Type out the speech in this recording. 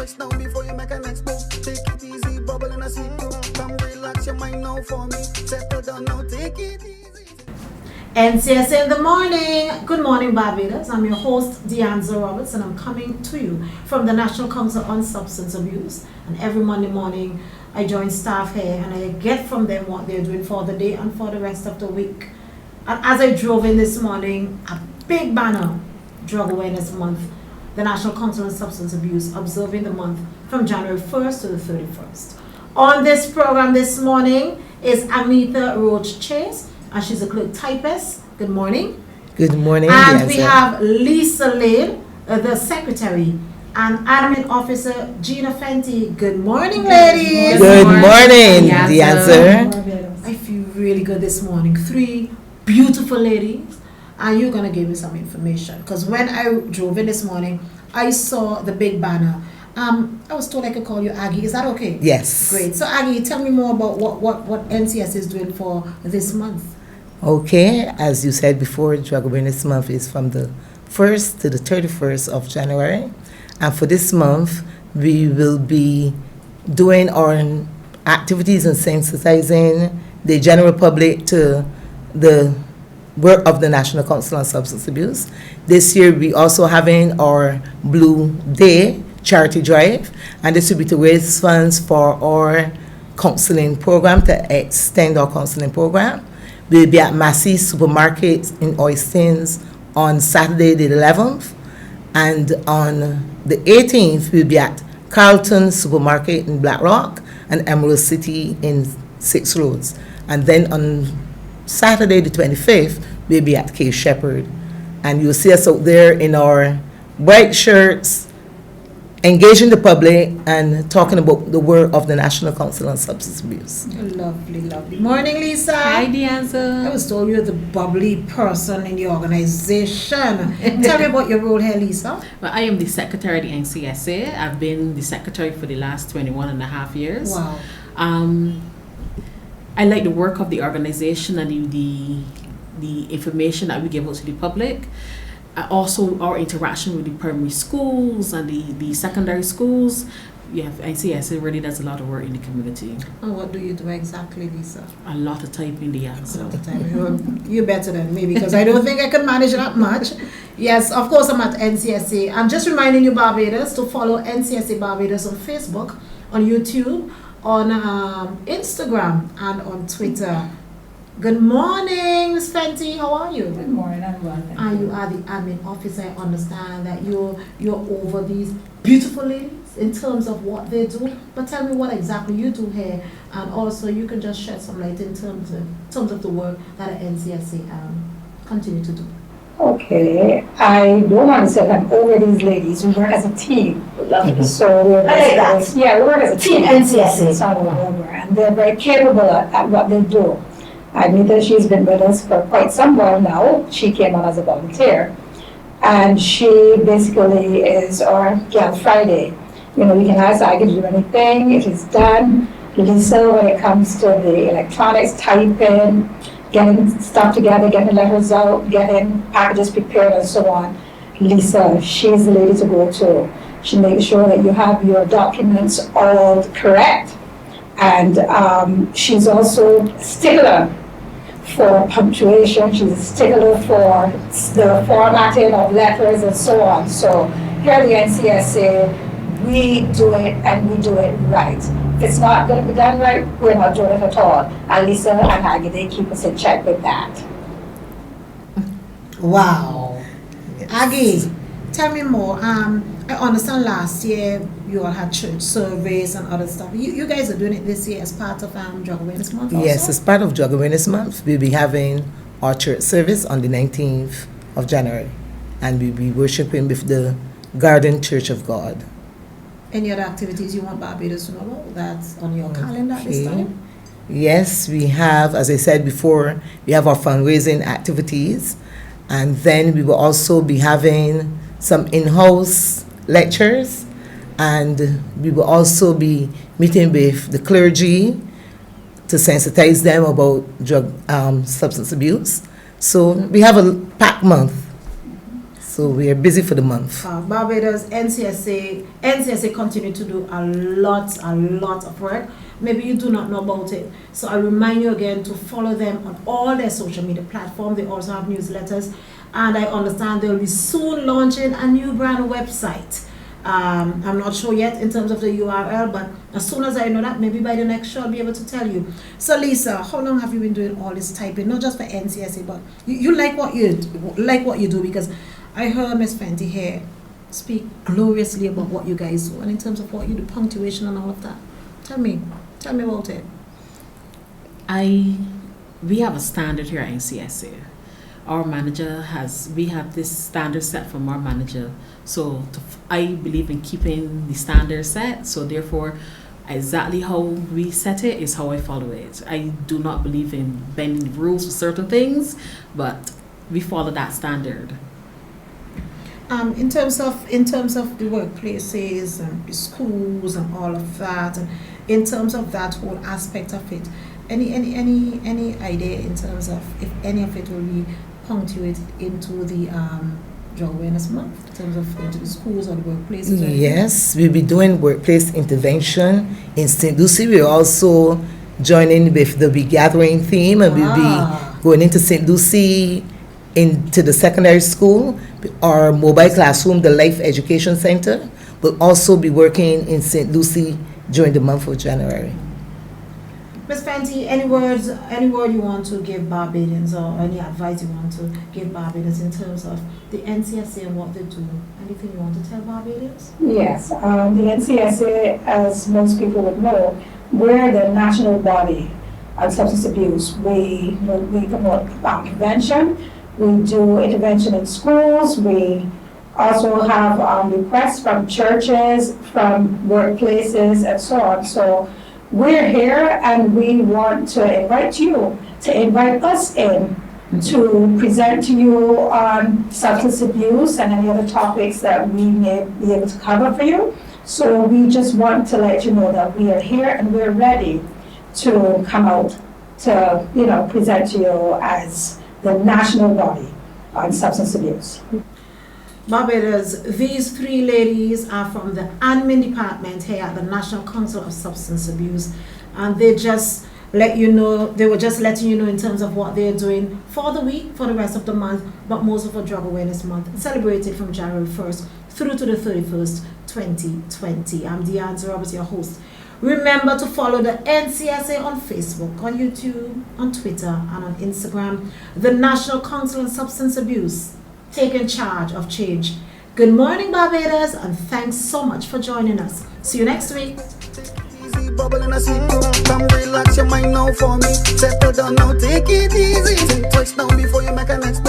voice now before you make a next move. Take it easy, bubble and a sip too. Come relax your mind now for me. Settle down now, take it easy. NCSA in the morning. Good morning, Barbados. I'm your host, Deanza Roberts, and I'm coming to you from the National Council on Substance Abuse. And every Monday morning, I join staff here and I get from them what they're doing for the day and for the rest of the week. And as I drove in this morning, a big banner, Drug Awareness Month, the National Council on Substance Abuse, observing the month from January 1st to the 31st. On this program this morning is Amita Roach Chase, and she's a clerk typist. Good morning. Good morning. And we have Lisa Lane, the secretary, and admin officer Gina Fenty. Good morning, ladies. Good morning, Deanza. I feel really good this morning. 3 beautiful ladies, and you're gonna give me some information because when I drove in this morning, I saw the big banner. I was told I could call you Aggie. Is that okay? Yes. Great. So Aggie, tell me more about what NCS is doing for this month. Okay, as you said before, Drug Awareness Month is from the 1st to the 31st of January. And for this month, we will be doing our activities and sensitizing the general public to the work of the National Council on Substance Abuse. This year, we also having our Blue Day charity drive, and this will be to raise funds for our counseling program, to extend our counseling program. We'll be at Massey Supermarket in Oistins on Saturday the 11th, and on the 18th we'll be at Carlton Supermarket in Black Rock and Emerald City in 6 Roads. And then on Saturday the 25th we'll be at Cave Shepherd, and you'll see us out there in our white shirts, engaging the public and talking about the work of the National Council on Substance Abuse. Lovely, lovely. Morning, Lisa. Hi, Deanza. I was told you're the bubbly person in the organization. Tell me about your role here, Lisa. Well, I am the secretary of the NCSA. I've been the secretary for the last 21 and a half years. Wow. I like the work of the organization and the information that we give out to the public. Also, our interaction with the primary schools and the secondary schools. Yeah, NCSA really does a lot of work in the community. And what do you do exactly, Lisa? A lot of typing the answer. All the time. You're better than me because I don't think I can manage that much. Yes, of course I'm at NCSA. I'm just reminding you, Barbados, to follow NCSA Barbados on Facebook, on YouTube, on Instagram, and on Twitter. Good morning, Ms. Fenty. How are you? Good morning, I'm well. And you are the admin officer. I understand that you're over these beautiful ladies in terms of what they do. But tell me what exactly you do here, and also you can just shed some light in terms of the work that the NCSA continue to do. Okay, I don't want to say I'm over these ladies. We work as a team. So we work as we work as a team. NCSA. It's all over, and they're very capable at what they do. Anita, she's been with us for quite some while now. She came on as a volunteer, and she basically is our Gal Friday. You know, you can ask I can do anything. It is done. Lisa, when it comes to the electronics, typing, getting stuff together, getting letters out, getting packages prepared, and so on. Lisa, she's the lady to go to. She makes sure that you have your documents all correct, and she's also stickler for punctuation. She's a stickler for the formatting of letters and so on. So here at the NCSA, we do it and we do it right. If it's not going to be done right, we're not doing it at all. And Lisa and Aggie, they keep us in check with that. Wow. Yes. Aggie, tell me more. I understand last year you all had church surveys and other stuff. You guys are doing it this year as part of Drug Awareness Month also? Yes, as part of Drug Awareness Month, we'll be having our church service on the 19th of January. And we'll be worshiping with the Garden Church of God. Any other activities you want Barbados to know about that's on your calendar this time? Yes, we have, as I said before, we have our fundraising activities. And then we will also be having some in-house lectures, and we will also be meeting with the clergy to sensitize them about substance abuse. So we have a packed month. So we are busy for the month. Barbados, NCSA continue to do a lot of work. Maybe you do not know about it. So I remind you again to follow them on all their social media platforms. They also have newsletters. And I understand they'll be soon launching a new brand website. I'm not sure yet in terms of the URL, but as soon as I know that, maybe by the next show I'll be able to tell you. So Lisa, how long have you been doing all this typing? Not just for NCSA, but you like what you do, because I heard Miss Fenty here speak gloriously about what you guys do, and in terms of what you do, punctuation and all of that. Tell me about it. We have a standard here at NCSA. We have this standard set from our manager. So I believe in keeping the standard set. So therefore, exactly how we set it is how I follow it. I do not believe in bending the rules for certain things, but we follow that standard. In terms of the workplaces and the schools and all of that, and in terms of that whole aspect of it, any idea in terms of if any of it will be punctuated into the Drug Awareness Month, in terms of going to the schools or the workplaces? Yes, we'll be doing workplace intervention in St. Lucie. We're also joining with the Be Gathering theme, and we'll be going into St. Lucie, into the secondary school. Our mobile classroom, the Life Education Center, will also be working in St. Lucie during the month of January. Ms. Fenty, any word you want to give Barbadians, or any advice you want to give Barbadians in terms of the NCSA and what they do? Anything you want to tell Barbadians? Yes, the NCSA, as most people would know, we're the national body on substance abuse. We promote prevention. We do intervention in schools. We also have requests from churches, from workplaces, and so on. So we're here, and we want to invite you to invite us in to present to you on substance abuse and any other topics that we may be able to cover for you. So we just want to let you know that we are here and we're ready to come out to, present to you as the national body on substance abuse. Barbados, these three ladies are from the admin department here at the National Council of Substance Abuse, and they were just letting you know in terms of what they're doing for the week, for the rest of the month, but most of our Drug Awareness Month, celebrated from January 1st through to the 31st, 2020. I'm Deanza Roberts, your host. Remember to follow the NCSA on Facebook, on YouTube, on Twitter, and on Instagram. The National Council on Substance Abuse, taking charge of change. Good morning, Barbados, and thanks so much for joining us. See you next week. Easy, bubble and I see through. Come relax your mind now for me. Settle down now, take it easy. Think twice now before you make a next